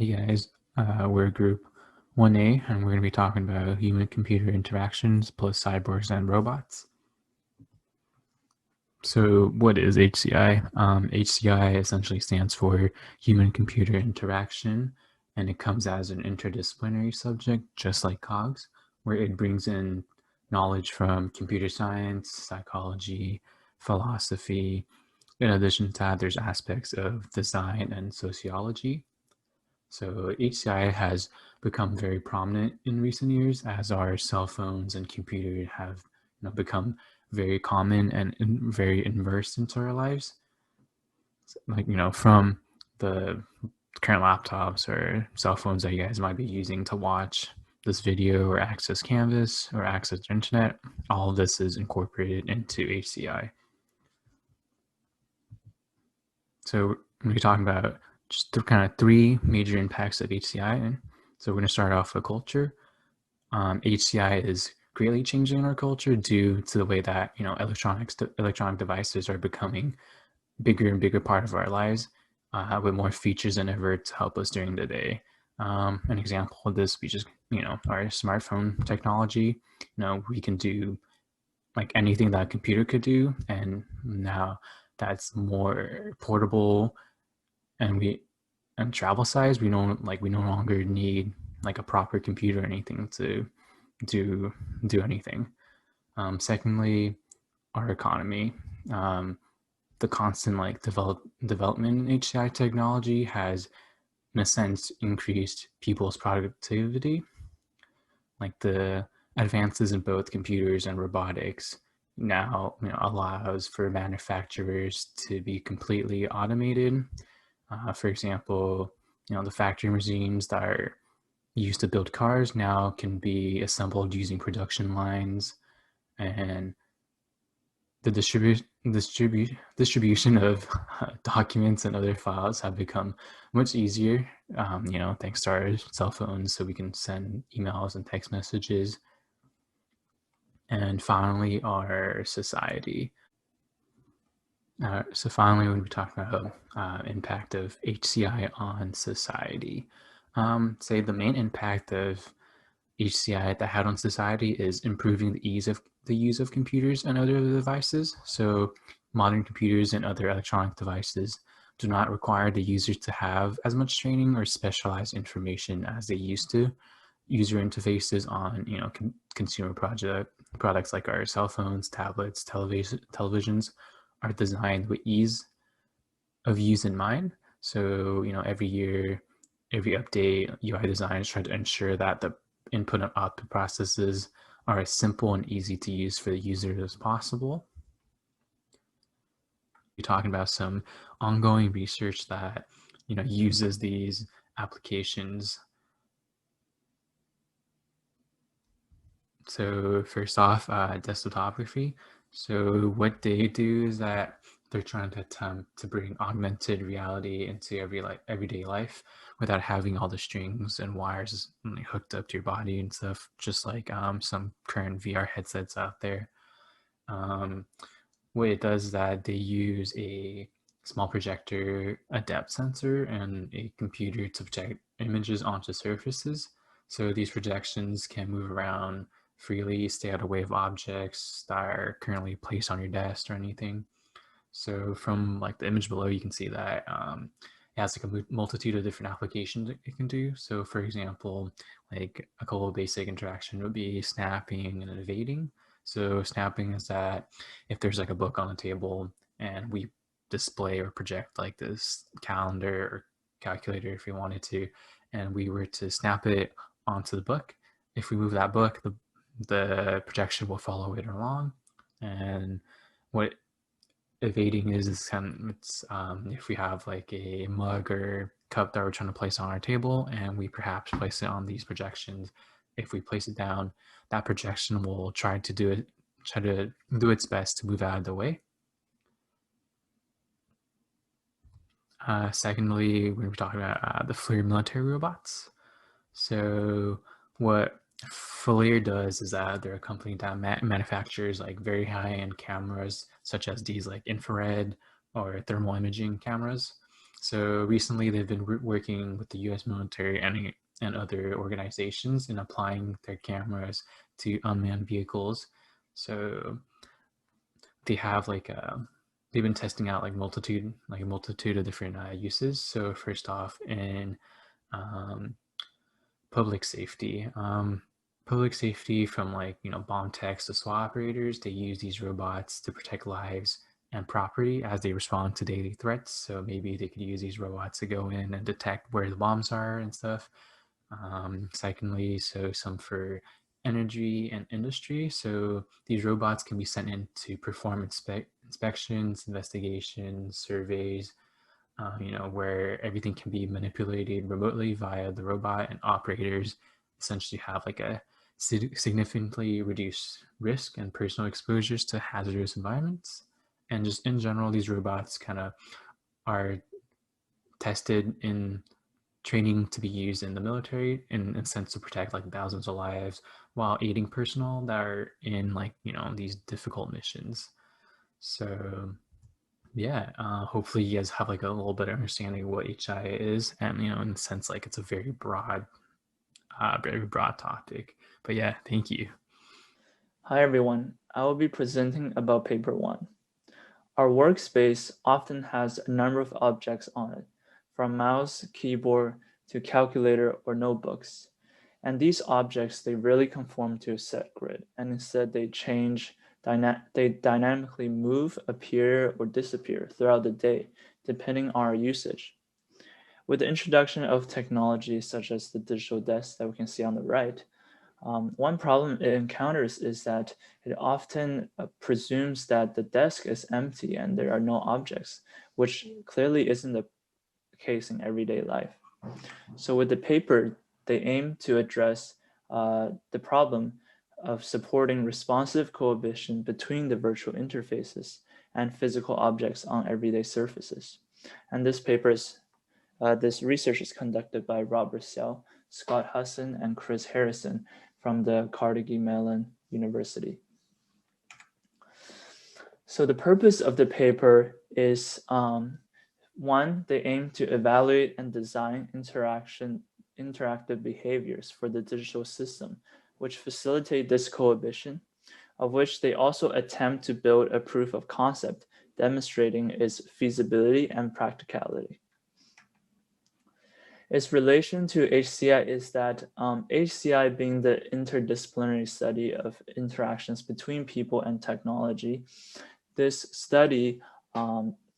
Hey guys, we're group 1A and we're going to be talking about human-computer interactions plus cyborgs and robots. So what is HCI? HCI essentially stands for human-computer interaction, and it comes as an interdisciplinary subject, just like Cogs, where it brings in knowledge from computer science, psychology, philosophy. In addition to that, there's aspects of design and sociology. So HCI has become very prominent in recent years as our cell phones and computers have become very common and very immersed into our lives. Like, from the current laptops or cell phones that you guys might be using to watch this video or access Canvas or access the internet, all of this is incorporated into HCI. So we're talking about just the kind of three major impacts of HCI. And so we're going to start off with culture. HCI is greatly changing our culture due to the way that electronic devices are becoming bigger and bigger part of our lives, with more features than ever to help us during the day. An example of this would be just our smartphone technology. We can do like anything that a computer could do, and now that's more portable and travel size. We no longer need like a proper computer or anything to do anything. Secondly, our economy. The constant development in HCI technology has, in a sense, increased people's productivity. Like the advances in both computers and robotics now allows for manufacturers to be completely automated. For example, the factory machines that are used to build cars now can be assembled using production lines, and the distribution of documents and other files have become much easier, thanks to our cell phones, so we can send emails and text messages. And finally, our society. So finally, when we talk about impact of HCI on society, say the main impact of HCI that had on society is improving the use of computers and other devices. So modern computers and other electronic devices do not require the user to have as much training or specialized information as they used to. User interfaces on consumer products like our cell phones, tablets, televisions are designed with ease of use in mind. So every year, every update, UI designers try to ensure that the input and output processes are as simple and easy to use for the user as possible. We're talking about some ongoing research that uses these applications. So first off, desktopography. So what they do is that they're trying to attempt to bring augmented reality into everyday life without having all the strings and wires hooked up to your body and stuff, just like some current VR headsets out there. What it does is that they use a small projector, a depth sensor, and a computer to project images onto surfaces. So these projections can move around freely, stay out of the way of objects that are currently placed on your desk or anything. So from like the image below, you can see that it has like a multitude of different applications it can do. So for example, like a couple of basic interaction would be snapping and evading. So snapping is that if there's like a book on the table and we display or project like this calendar or calculator if we wanted to, and we were to snap it onto the book, if we move that book, the projection will follow it along. And what evading is kind of, it's if we have like a mug or cup that we're trying to place on our table and we perhaps place it on these projections, if we place it down, that projection will try to do its best to move out of the way. Secondly, we were talking about the FLIR military robots. So what FLIR does is that they're a company that manufactures like very high-end cameras, such as these like infrared or thermal imaging cameras. So recently, they've been working with the U.S. military and other organizations in applying their cameras to unmanned vehicles. So they have they've been testing out like a multitude of different uses. So first off, in um, public safety. Public safety from bomb techs to SWAT operators, they use these robots to protect lives and property as they respond to daily threats. So maybe they could use these robots to go in and detect where the bombs are and stuff. Secondly, so some for energy and industry. So these robots can be sent in to perform inspections, investigations, surveys, where everything can be manipulated remotely via the robot, and operators essentially have like a significantly reduced risk and personal exposures to hazardous environments. And just in general, these robots kind of are tested in training to be used in the military in a sense to protect like thousands of lives while aiding personnel that are in these difficult missions. So yeah, hopefully you guys have like a little better understanding of what HI is, and in the sense like it's a very broad topic. But yeah, thank you. Hi everyone, I will be presenting about paper 1. Our workspace often has a number of objects on it, from mouse, keyboard, to calculator or notebooks. And these objects, they rarely conform to a set grid, and instead they change, they dynamically move, appear, or disappear throughout the day, depending on our usage. With the introduction of technology such as the digital desk that we can see on the right, one problem it encounters is that it often presumes that the desk is empty and there are no objects, which clearly isn't the case in everyday life. So with the paper, they aim to address the problem of supporting responsive cohabitation between the virtual interfaces and physical objects on everyday surfaces. And this research is conducted by Robert Sell, Scott Husson, and Chris Harrison from the Carnegie Mellon University. So the purpose of the paper is one, they aim to evaluate and design interactive behaviors for the digital system, which facilitate this cohabitation, of which they also attempt to build a proof of concept demonstrating its feasibility and practicality. Its relation to HCI is that HCI being the interdisciplinary study of interactions between people and technology, this study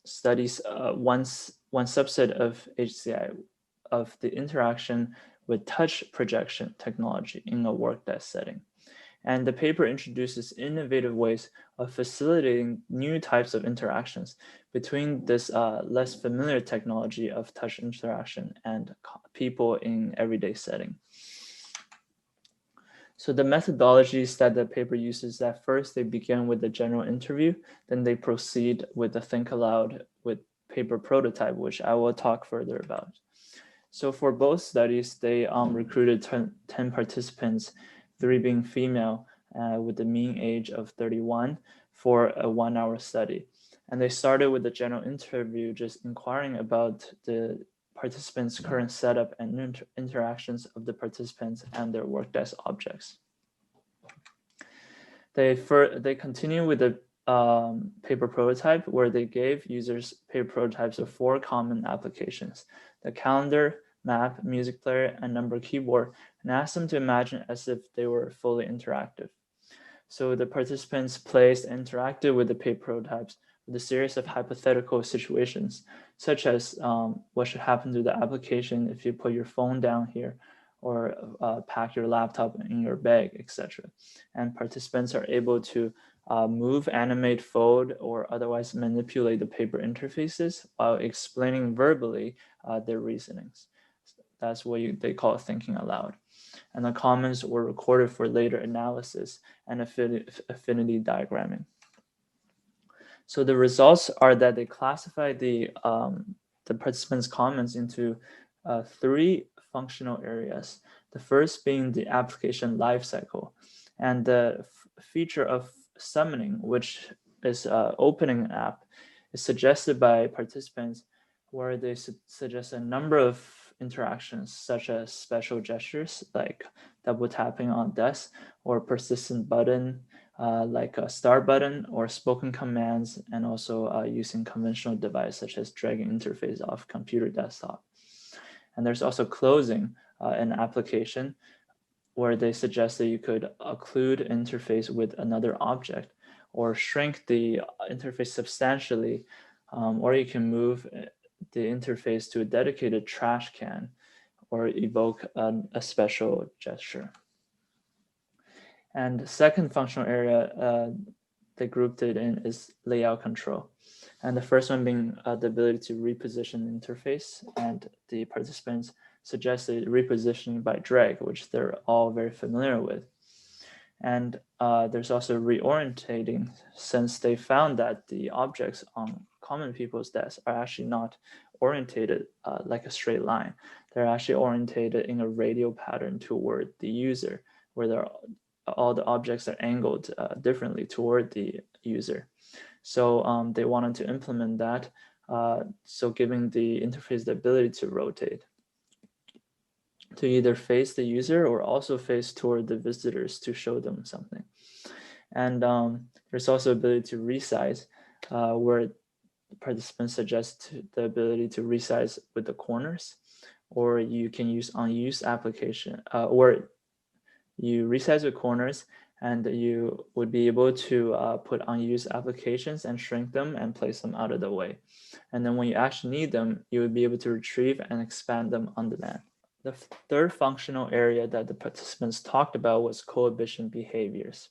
studies one subset of HCI of the interaction with touch projection technology in a work desk setting. And the paper introduces innovative ways of facilitating new types of interactions between this less familiar technology of touch interaction and people in everyday setting. So the methodologies that the paper uses, that first they begin with the general interview, then they proceed with the think aloud with paper prototype, which I will talk further about. So for both studies, they recruited 10 participants, 3 being female with the mean age of 31 for a 1-hour study. And they started with the general interview, just inquiring about the participants' current setup and interactions of the participants and their work desk objects. They continue with the paper prototype where they gave users paper prototypes of 4 common applications: the calendar, map, music player, and number keyboard, and asked them to imagine as if they were fully interactive. So the participants placed and interacted with the paper prototypes with a series of hypothetical situations, such as what should happen to the application if you put your phone down here, or pack your laptop in your bag, etc. And participants are able to move, animate, fold, or otherwise manipulate the paper interfaces while explaining verbally their reasonings. That's what they call thinking aloud. And the comments were recorded for later analysis and affinity diagramming. So the results are that they classified the participants' comments into 3 functional areas. The first being the application lifecycle, and the feature of summoning, which is opening an app, is suggested by participants where they suggest a number of interactions, such as special gestures like double tapping on desk, or persistent button like a start button, or spoken commands, and also using conventional device such as dragging interface off computer desktop. And there's also closing an application where they suggest that you could occlude interface with another object, or shrink the interface substantially, or you can move the interface to a dedicated trash can, or evoke a special gesture. And the second functional area they grouped it in is layout control. And the first one being the ability to reposition the interface, and the participants suggested repositioning by drag, which they're all very familiar with. And there's also reorientating, since they found that the objects on common people's desks are actually not orientated like a straight line. They're actually orientated in a radial pattern toward the user, where all the objects are angled differently toward the user. So they wanted to implement that, so giving the interface the ability to rotate, to either face the user or also face toward the visitors to show them something. And there's also ability to resize, where participants suggest the ability to resize with the corners, or you can use unused application, or you resize with corners, and you would be able to put unused applications and shrink them and place them out of the way. And then when you actually need them, you would be able to retrieve and expand them on demand. The third functional area that the participants talked about was cohibition behaviors.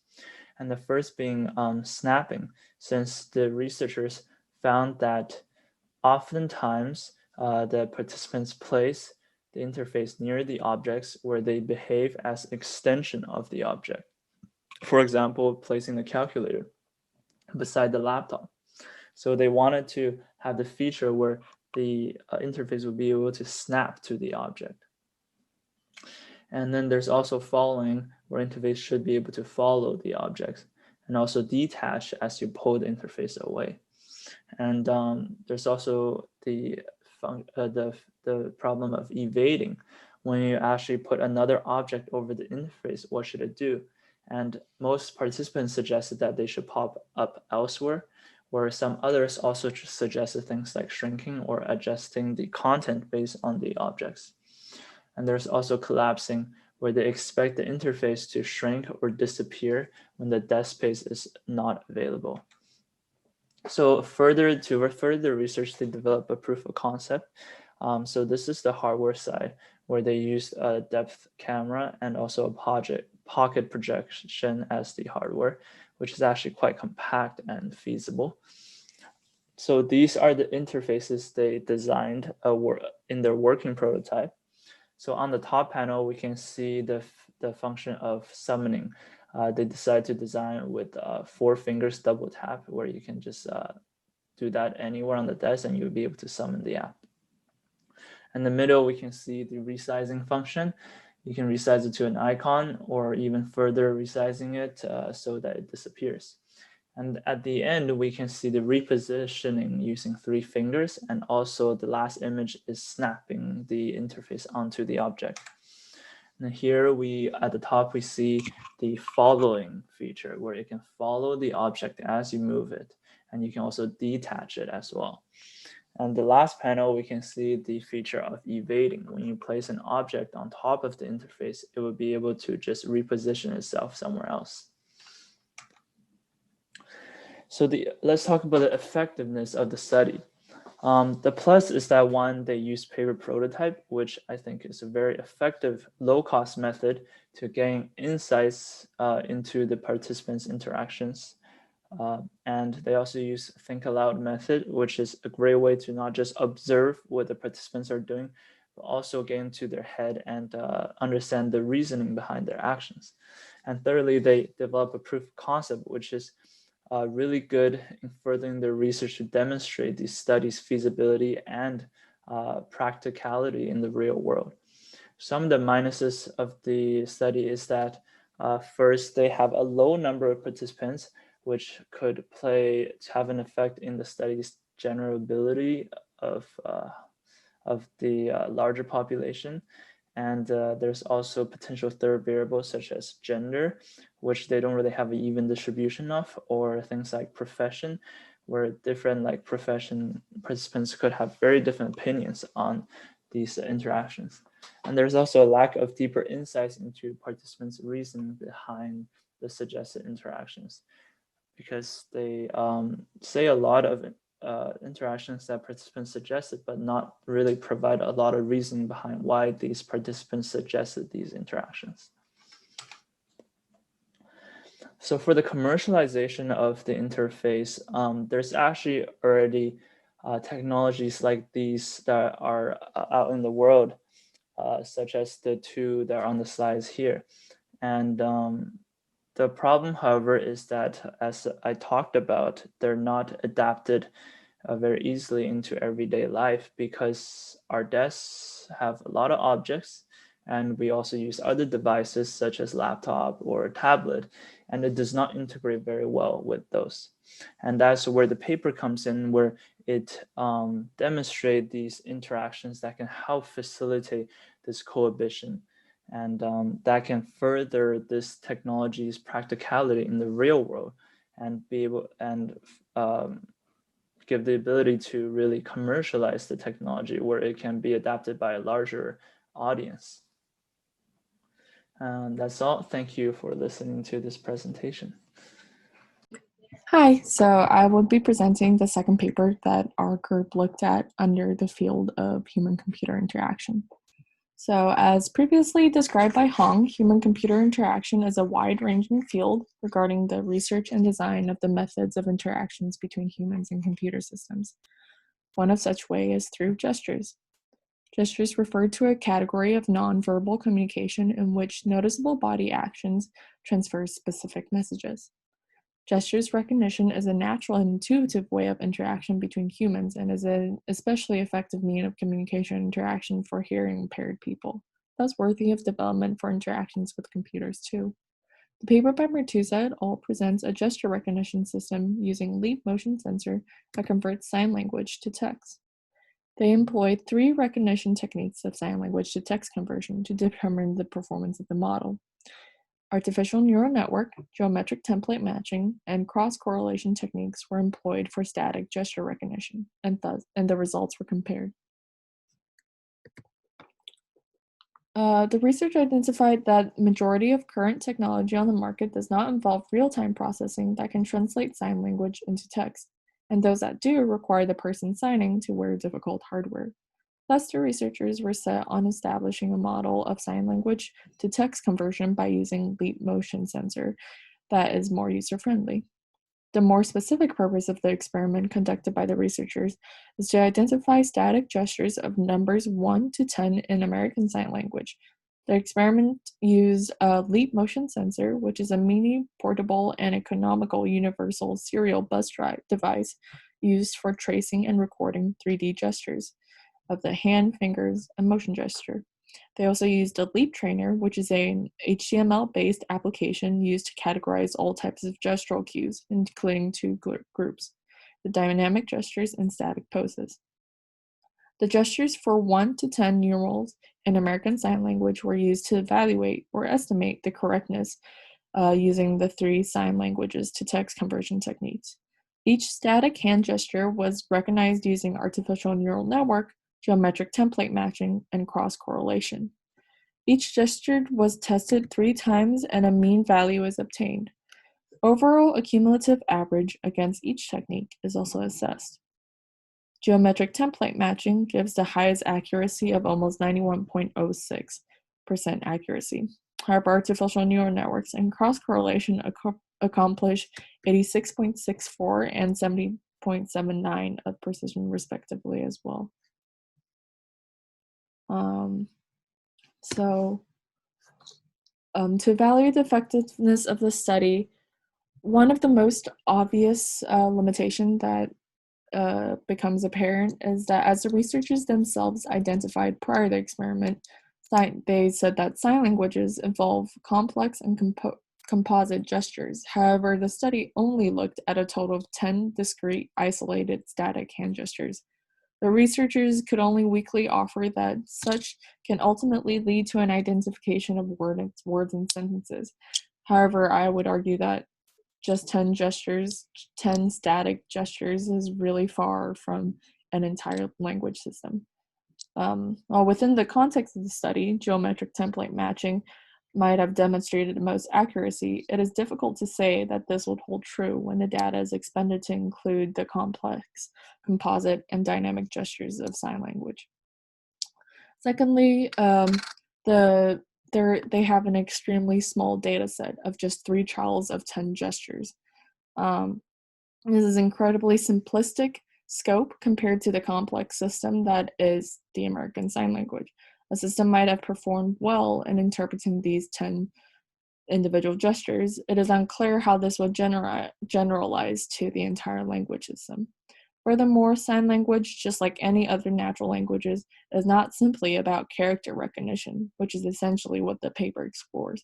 And the first being snapping, since the researchers found that oftentimes the participants place the interface near the objects where they behave as extension of the object. For example, placing the calculator beside the laptop. So they wanted to have the feature where the interface would be able to snap to the object. And then there's also following, where interface should be able to follow the objects, and also detach as you pull the interface away. And there's also the problem of evading. When you actually put another object over the interface, what should it do? And most participants suggested that they should pop up elsewhere, where some others also suggested things like shrinking or adjusting the content based on the objects. And there's also collapsing, where they expect the interface to shrink or disappear when the desk space is not available. So to further the research, they develop a proof of concept. So this is the hardware side, where they used a depth camera and also a pocket projection as the hardware, which is actually quite compact and feasible. So these are the interfaces they designed in their working prototype. So on the top panel, we can see the function of summoning. They decided to design with 4 fingers double tap, where you can just do that anywhere on the desk and you'll be able to summon the app. In the middle, we can see the resizing function. You can resize it to an icon, or even further resizing it so that it disappears. And at the end, we can see the repositioning using 3 fingers, and also the last image is snapping the interface onto the object. And here at the top, we see the following feature, where you can follow the object as you move it, and you can also detach it as well. And the last panel, we can see the feature of evading. When you place an object on top of the interface, it will be able to just reposition itself somewhere else. So let's talk about the effectiveness of the study. The plus is that, one, they use paper prototype, which I think is a very effective low-cost method to gain insights into the participants' interactions. And they also use think aloud method, which is a great way to not just observe what the participants are doing, but also get into their head and understand the reasoning behind their actions. And thirdly, they develop a proof of concept, which is really good in furthering their research to demonstrate these studies' feasibility and practicality in the real world. Some of the minuses of the study is that first, they have a low number of participants, which could have an effect in the study's generability of the larger population. And there's also potential third variables such as gender, which they don't really have an even distribution of, or things like profession, where different like profession participants could have very different opinions on these interactions. And there's also a lack of deeper insights into participants' reasoning behind the suggested interactions, because they say a lot of interactions that participants suggested, but not really provide a lot of reasoning behind why these participants suggested these interactions. So for the commercialization of the interface, there's actually already technologies like these that are out in the world, such as the two that are on the slides here. And the problem, however, is that, as I talked about, they're not adapted very easily into everyday life, because our desks have a lot of objects, and we also use other devices such as laptop or tablet, and it does not integrate very well with those. And that's where the paper comes in, where it demonstrates these interactions that can help facilitate this cohabitation, and that can further this technology's practicality in the real world, and be able and give the ability to really commercialize the technology where it can be adapted by a larger audience. And that's all. Thank you for listening to this presentation. Hi, so I will be presenting the second paper that our group looked at under the field of human-computer interaction. So as previously described by Hong, human-computer interaction is a wide-ranging field regarding the research and design of the methods of interactions between humans and computer systems. One of such way is through gestures. Gestures refer to a category of nonverbal communication in which noticeable body actions transfer specific messages. Gestures recognition is a natural and intuitive way of interaction between humans, and is an especially effective means of communication and interaction for hearing impaired people, thus worthy of development for interactions with computers too. The paper by Martusa et al. Presents a gesture recognition system using leap motion sensor that converts sign language to text. They employed 3 recognition techniques of sign language to text conversion to determine the performance of the model. Artificial neural network, geometric template matching, and cross-correlation techniques were employed for static gesture recognition, and the results were compared. The research identified that majority of current technology on the market does not involve real-time processing that can translate sign language into text, and those that do require the person signing to wear difficult hardware. Thus, the researchers were set on establishing a model of sign language to text conversion by using leap motion sensor that is more user-friendly. The more specific purpose of the experiment conducted by the researchers is to identify static gestures of numbers 1 to 10 in American Sign Language. The experiment used a leap motion sensor, which is a mini, portable, and economical universal serial bus drive device used for tracing and recording 3D gestures of the hand, fingers, and motion gesture. They also used a leap trainer, which is an HTML-based application used to categorize all types of gestural cues, including 2 groups, the dynamic gestures and static poses. The gestures for 1 to 10 numerals in American Sign Language were used to evaluate or estimate the correctness using the 3 sign languages to text conversion techniques. Each static hand gesture was recognized using artificial neural network, geometric template matching, and cross-correlation. Each gesture was tested 3 times and a mean value is obtained. Overall accumulative average against each technique is also assessed. Geometric template matching gives the highest accuracy of almost 91.06% accuracy. However, artificial neural networks and cross-correlation accomplish 86.64 and 70.79 of precision respectively as well. To evaluate the effectiveness of the study, one of the most obvious limitation that becomes apparent is that as the researchers themselves identified prior to the experiment, they said that sign languages involve complex and composite gestures. However, the study only looked at a total of 10 discrete, isolated, static hand gestures. The researchers could only weakly offer that such can ultimately lead to an identification of words and sentences. However, I would argue that just 10 gestures, 10 static gestures, is really far from an entire language system. While within the context of the study, geometric template matching might have demonstrated the most accuracy, it is difficult to say that this would hold true when the data is expended to include the complex, composite, and dynamic gestures of sign language. Secondly, they have an extremely small data set of just 3 trials of 10 gestures. This is incredibly simplistic scope compared to the complex system that is the American Sign Language. A system might have performed well in interpreting these 10 individual gestures. It is unclear how this would generalize to the entire language system. Furthermore, sign language, just like any other natural languages, is not simply about character recognition, which is essentially what the paper explores.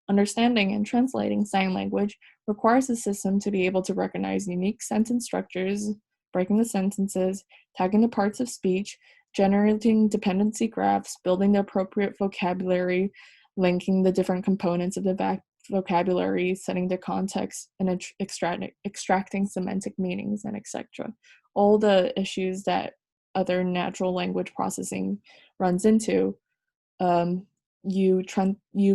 Understanding and translating sign language requires the system to be able to recognize unique sentence structures, breaking the sentences, tagging the parts of speech, generating dependency graphs, building the appropriate vocabulary, linking the different components of the vocabulary, setting the context, and extracting semantic meanings, and etc. All the issues that other natural language processing runs into, you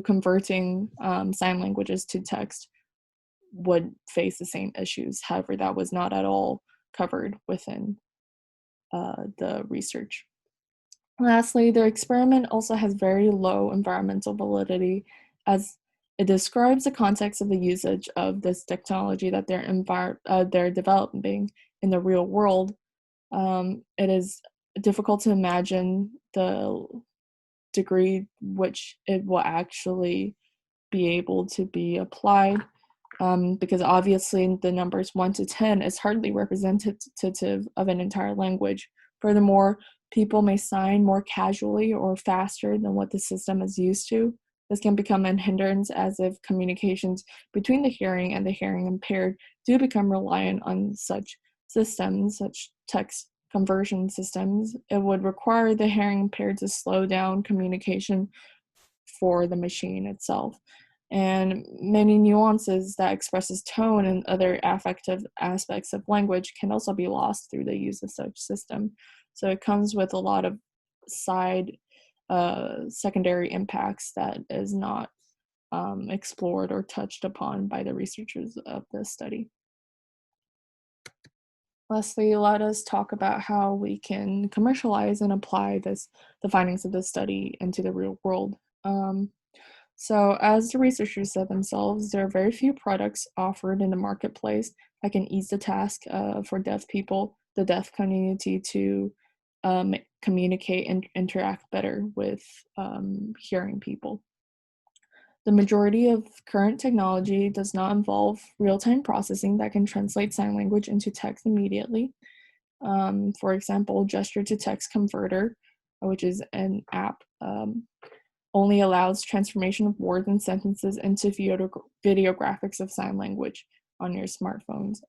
converting sign languages to text would face the same issues. However, that was not at all covered within the research. Lastly, the experiment also has very low environmental validity, as it describes the context of the usage of this technology that they're developing in the real world. It is difficult to imagine the degree which it will actually be able to be applied, because obviously the numbers 1 to 10 is hardly representative of an entire language. Furthermore, people may sign more casually or faster than what the system is used to. This can become a hindrance, as if communications between the hearing and the hearing impaired do become reliant on such systems, such text conversion systems. It would require the hearing impaired to slow down communication for the machine itself. And many nuances that expresses tone and other affective aspects of language can also be lost through the use of such system. So it comes with a lot of secondary impacts that is not explored or touched upon by the researchers of this study. Lastly, let us talk about how we can commercialize and apply the findings of this study into the real world. So as the researchers said themselves, there are very few products offered in the marketplace that can ease the task for deaf people, the deaf community, to communicate and interact better with hearing people. The majority of current technology does not involve real-time processing that can translate sign language into text immediately. For example, gesture-to-text converter, which is an app, only allows transformation of words and sentences into video graphics of sign language on your smartphones.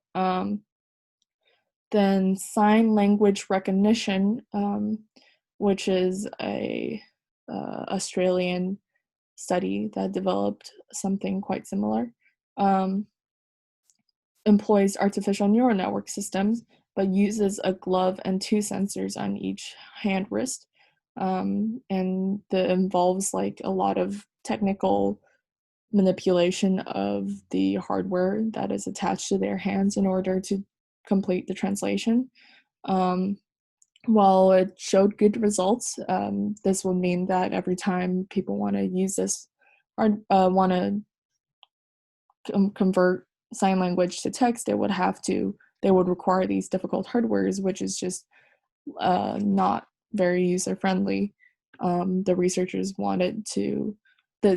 Then sign language recognition, which is a Australian study that developed something quite similar, employs artificial neural network systems, but uses a glove and 2 sensors on each hand wrist. And that involves like a lot of technical manipulation of the hardware that is attached to their hands in order to complete the translation. While it showed good results, this would mean that every time people want to use this or want to convert sign language to text, they would require these difficult hardwares, which is just not very user friendly. The researchers wanted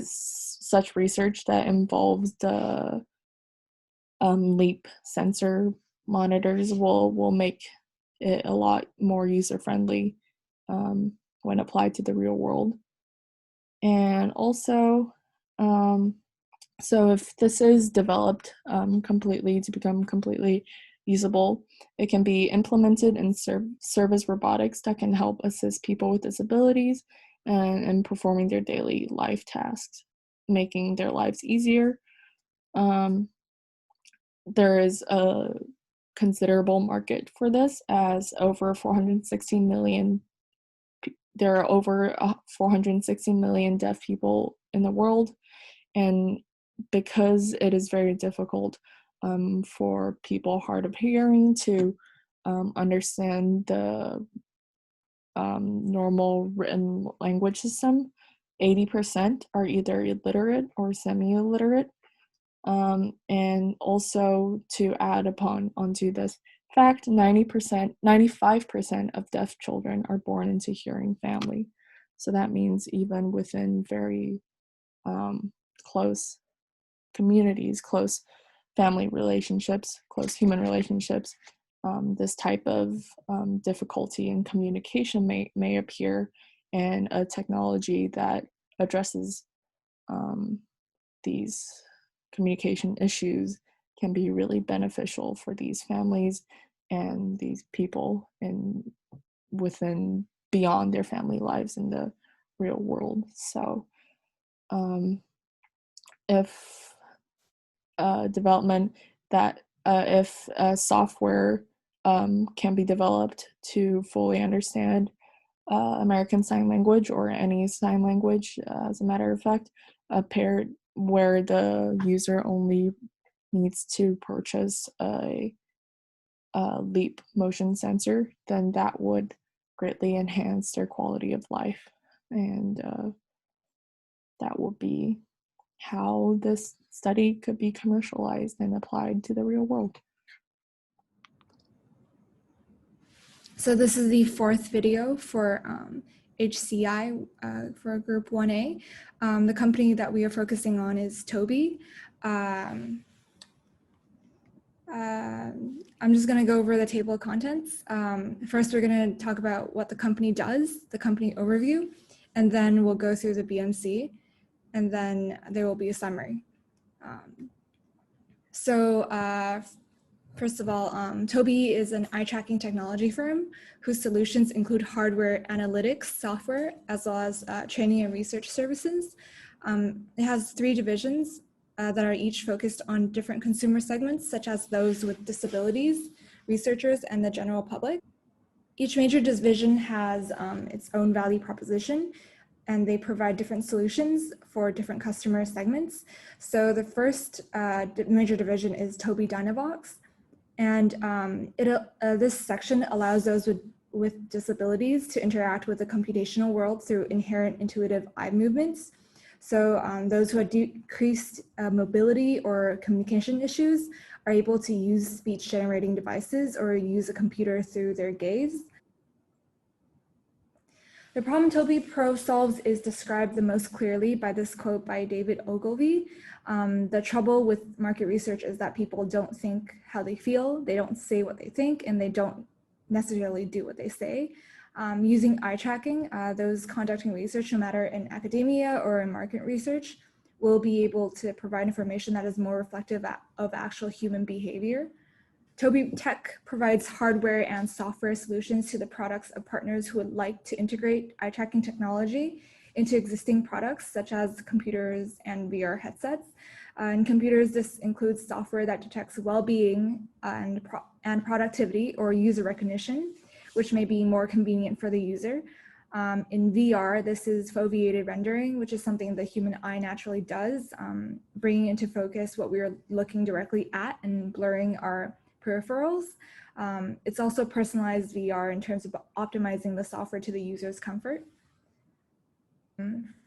such research that involves the LEAP sensor monitors will make it a lot more user friendly when applied to the real world. And also, so if this is developed completely to become completely usable. It can be implemented and serve as robotics that can help assist people with disabilities and performing their daily life tasks, making their lives easier. There is a considerable market for this, as over 416 million there are over 460 million deaf people in the world, and because it is very difficult for people hard of hearing to understand the normal written language system, 80% are either illiterate or semi-illiterate. And also to add onto this fact, 90%, 95% of deaf children are born into hearing family. So that means even within very close communities, close family relationships, close human relationships, this type of difficulty in communication may appear, and a technology that addresses these communication issues can be really beneficial for these families and these people and within beyond their family lives in the real world. So if development that if software can be developed to fully understand American Sign Language or any sign language, as a matter of fact, paired where the user only needs to purchase a leap motion sensor, then that would greatly enhance their quality of life. And that will be how this study could be commercialized and applied to the real world. So this is the fourth video for HCI for Group 1A. The company that we are focusing on is Tobii. I'm just going to go over the table of contents. First, we're going to talk about what the company does, the company overview, and then we'll go through the BMC, and then there will be a summary. First of all, Tobii is an eye tracking technology firm whose solutions include hardware analytics software, as well as training and research services. It has 3 divisions that are each focused on different consumer segments, such as those with disabilities, researchers, and the general public. Each major division has its own value proposition, and they provide different solutions for different customer segments. So the first major division is Tobii Dynavox. And this section allows those with disabilities to interact with the computational world through inherent intuitive eye movements. So those who have decreased mobility or communication issues are able to use speech generating devices or use a computer through their gaze. The problem Tobii Pro solves is described the most clearly by this quote by David Ogilvy. The trouble with market research is that people don't think how they feel, they don't say what they think, and they don't necessarily do what they say. Using eye tracking, those conducting research, no matter in academia or in market research, will be able to provide information that is more reflective of actual human behavior. Tobii Tech provides hardware and software solutions to the products of partners who would like to integrate eye tracking technology into existing products, such as computers and VR headsets. In computers, this includes software that detects well-being and productivity or user recognition, which may be more convenient for the user. In VR, this is foveated rendering, which is something the human eye naturally does, bringing into focus what we are looking directly at and blurring our peripherals. It's also personalized VR in terms of optimizing the software to the user's comfort.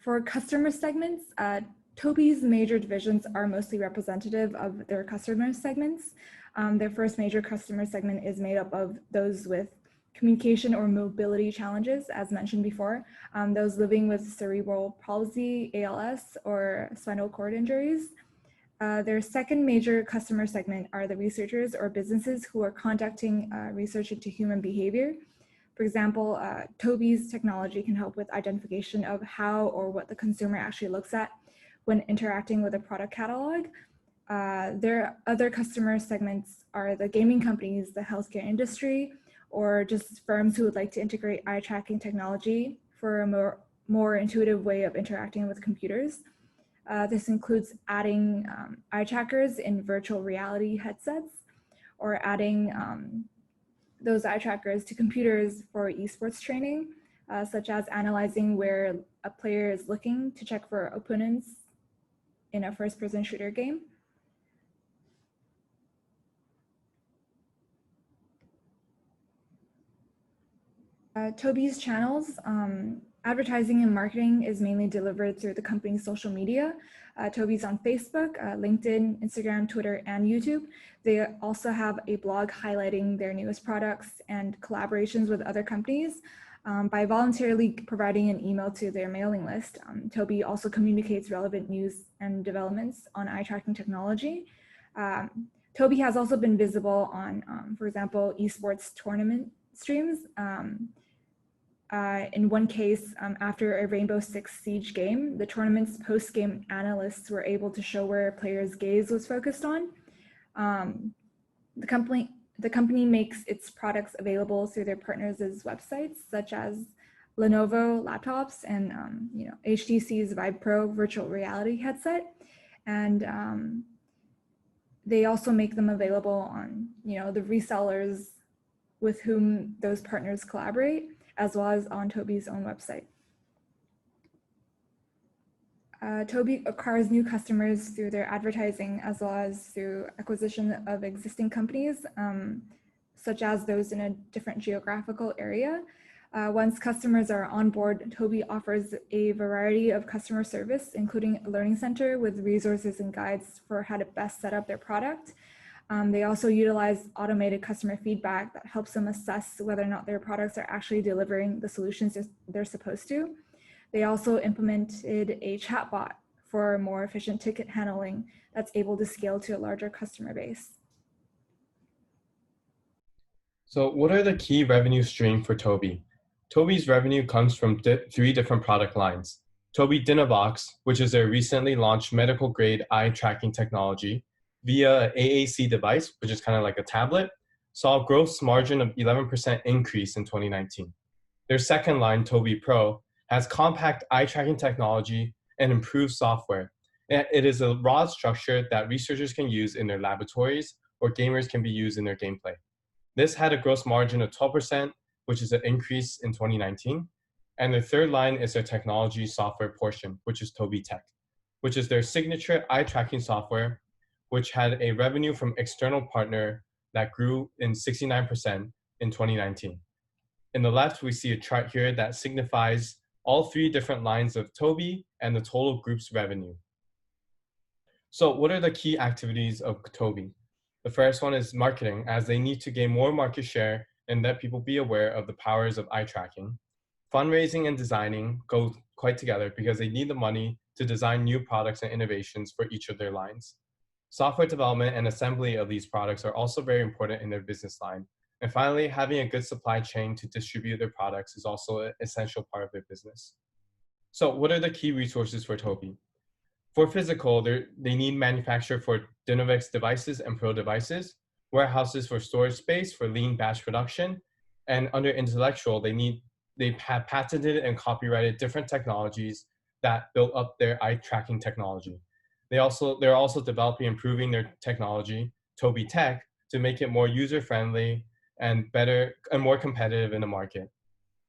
For customer segments, Tobii's major divisions are mostly representative of their customer segments. Their first major customer segment is made up of those with communication or mobility challenges, as mentioned before, those living with cerebral palsy, ALS, or spinal cord injuries. Their second major customer segment are the researchers or businesses who are conducting research into human behavior. For example, Tobii's technology can help with identification of how or what the consumer actually looks at when interacting with a product catalog. Their other customer segments are the gaming companies, the healthcare industry, or just firms who would like to integrate eye tracking technology for a more intuitive way of interacting with computers. This includes adding eye trackers in virtual reality headsets, or adding those eye trackers to computers for esports training, such as analyzing where a player is looking to check for opponents in a first-person shooter game. Toby's channels, advertising and marketing is mainly delivered through the company's social media. Toby's on Facebook, LinkedIn, Instagram, Twitter, and YouTube. They also have a blog highlighting their newest products and collaborations with other companies. By voluntarily providing an email to their mailing list, Toby also communicates relevant news and developments on eye tracking technology. Toby has also been visible on, for example, esports tournament streams. In one case, after a Rainbow Six Siege game, the tournament's post-game analysts were able to show where a player's gaze was focused on. The company makes its products available through their partners' websites, such as Lenovo laptops and HTC's Vive Pro virtual reality headset, and they also make them available on the resellers with whom those partners collaborate, as well as on Toby's own website. Toby acquires new customers through their advertising, as well as through acquisition of existing companies, such as those in a different geographical area. Once customers are on board, Toby offers a variety of customer service, including a learning center with resources and guides for how to best set up their product. They also utilize automated customer feedback that helps them assess whether or not their products are actually delivering the solutions they're supposed to. They also implemented a chatbot for more efficient ticket handling that's able to scale to a larger customer base. So what are the key revenue streams for Toby? Toby's revenue comes from three different product lines. Toby Dynavox, which is their recently launched medical grade eye tracking technology via an AAC device, which is kind of like a tablet, saw a gross margin of 11% increase in 2019. Their second line, Toby Pro, has compact eye tracking technology and improved software. It is a raw structure that researchers can use in their laboratories or gamers can be used in their gameplay. This had a gross margin of 12%, which is an increase in 2019. And the third line is their technology software portion, which is Toby Tech, which is their signature eye tracking software, which had a revenue from external partner that grew in 69% in 2019. In the left, we see a chart here that signifies all three different lines of Toby and the total group's revenue. So what are the key activities of Toby? The first one is marketing, as they need to gain more market share and let people be aware of the powers of eye tracking. Fundraising and designing go quite together because they need the money to design new products and innovations for each of their lines. Software development and assembly of these products are also very important in their business line. And finally, having a good supply chain to distribute their products is also an essential part of their business. So what are the key resources for Toby? For physical, they need manufacture for Dynavox devices and Pro devices, warehouses for storage space for lean batch production, and under intellectual, they have patented and copyrighted different technologies that built up their eye tracking technology. They're also developing and improving their technology, Toby Tech, to make it more user-friendly and better and more competitive in the market.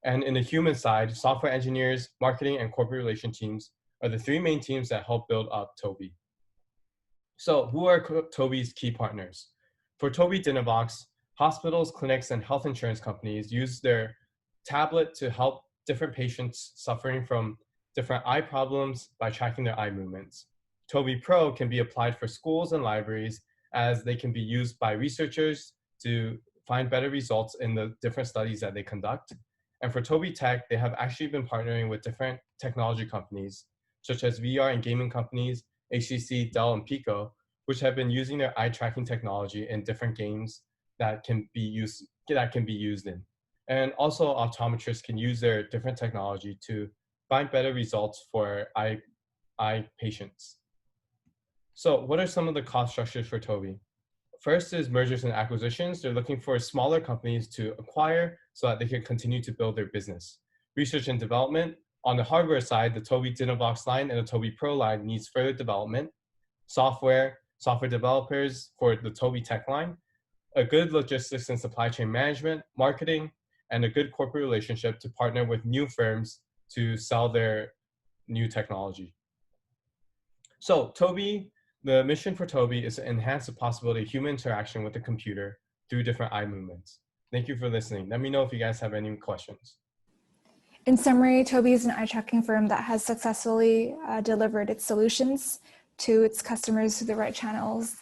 And in the human side, software engineers, marketing, and corporate relation teams are the three main teams that help build up Toby. So who are Toby's key partners? For Toby Dynavox, hospitals, clinics, and health insurance companies use their tablet to help different patients suffering from different eye problems by tracking their eye movements. Toby Pro can be applied for schools and libraries, as they can be used by researchers to find better results in the different studies that they conduct. And for Toby Tech, they have actually been partnering with different technology companies, such as VR and gaming companies, HTC, Dell, and Pico, which have been using their eye tracking technology in different games that can be used in. And also optometrists can use their different technology to find better results for eye patients. So what are some of the cost structures for Tobii? First is mergers and acquisitions. They're looking for smaller companies to acquire so that they can continue to build their business. Research and development. On the hardware side, the Tobii Dynavox line and the Tobii Pro line needs further development. Software developers for the Tobii Tech line. A good logistics and supply chain management, marketing, and a good corporate relationship to partner with new firms to sell their new technology. So Tobii, the mission for Tobii is to enhance the possibility of human interaction with the computer through different eye movements. Thank you for listening. Let me know if you guys have any questions. In summary, Tobii is an eye tracking firm that has successfully delivered its solutions to its customers through the right channels.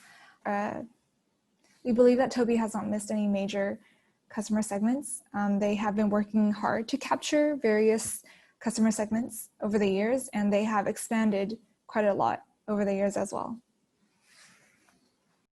We believe that Tobii has not missed any major customer segments. They have been working hard to capture various customer segments over the years, and they have expanded quite a lot over the years as well.